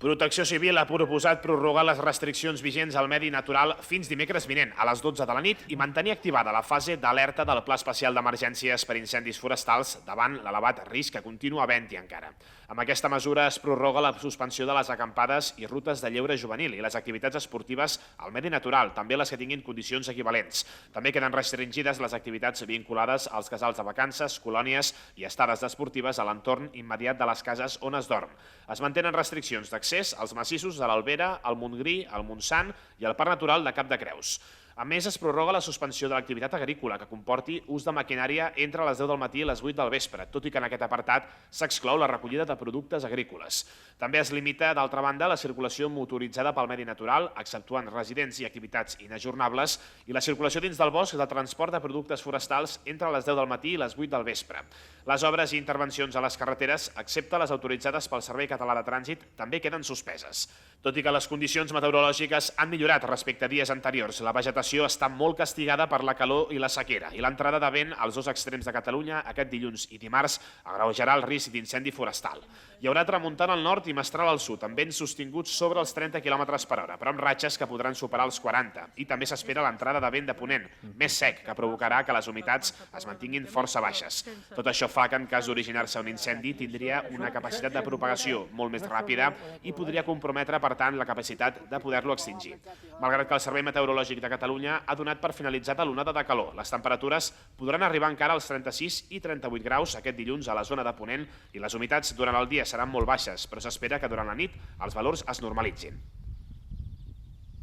Protecció Civil ha proposat prorrogar les restriccions vigents al medi natural fins dimecres vinent, a les 12 de la nit, i mantenir activada la fase d'alerta del Pla Especial d'Emergències per Incendis Forestals davant l'elevat risc que continua havent-hi encara. Amb aquesta mesura es prorroga la suspensió de les acampades i rutes de lleure juvenil i les activitats esportives al medi natural, també les que tinguin condicions equivalents. També queden restringides les activitats vinculades als casals de vacances, colònies i estades esportives a l'entorn immediat de les cases on es dorm. Es mantenen restriccions d'accés als massissos de l'Albera, el Montgrí, el Montsant i el Parc Natural de Cap de Creus. A més, es prorroga la suspensió de l'activitat agrícola que comporti ús de maquinària entre les 10 del matí i les 8 del vespre, tot i que en aquest apartat s'exclou la recollida de productes agrícoles. També es limita, d'altra banda, la circulació motoritzada pel medi natural, exceptuant residents i activitats inajornables, i la circulació dins del bosc del transport de productes forestals entre les 10 del matí i les 8 del vespre. Les obres i intervencions a les carreteres, excepte les autoritzades pel Servei Català de Trànsit, també queden suspeses. Tot i que les condicions meteorològiques han millorat respecte a dies anteriors, la vegetació està molt castigada per la calor i la sequera, i l'entrada de vent als dos extrems de Catalunya aquest dilluns i dimarts agreujarà el risc d'incendi forestal. Hi haurà tramuntant al nord i mestral al sud, amb vents sostinguts sobre els 30 km per hora, però amb ratxes que podran superar els 40, i també s'espera l'entrada de vent de ponent, més sec, que provocarà que les humitats es mantinguin força baixes. Tot això fa que en cas d'originar-se un incendi tindria una capacitat de propagació molt més ràpida i podria comprometre, per tant, la capacitat de poder-lo extingir. Malgrat que el Servei Meteorològic de Catalunya ha donat per finalitzada l'onada de calor, les temperatures podran arribar encara als 36 i 38 graus aquest dilluns a la zona de Ponent i les humitats durant el dia seran molt baixes, però s'espera que durant la nit els valors es normalitzin.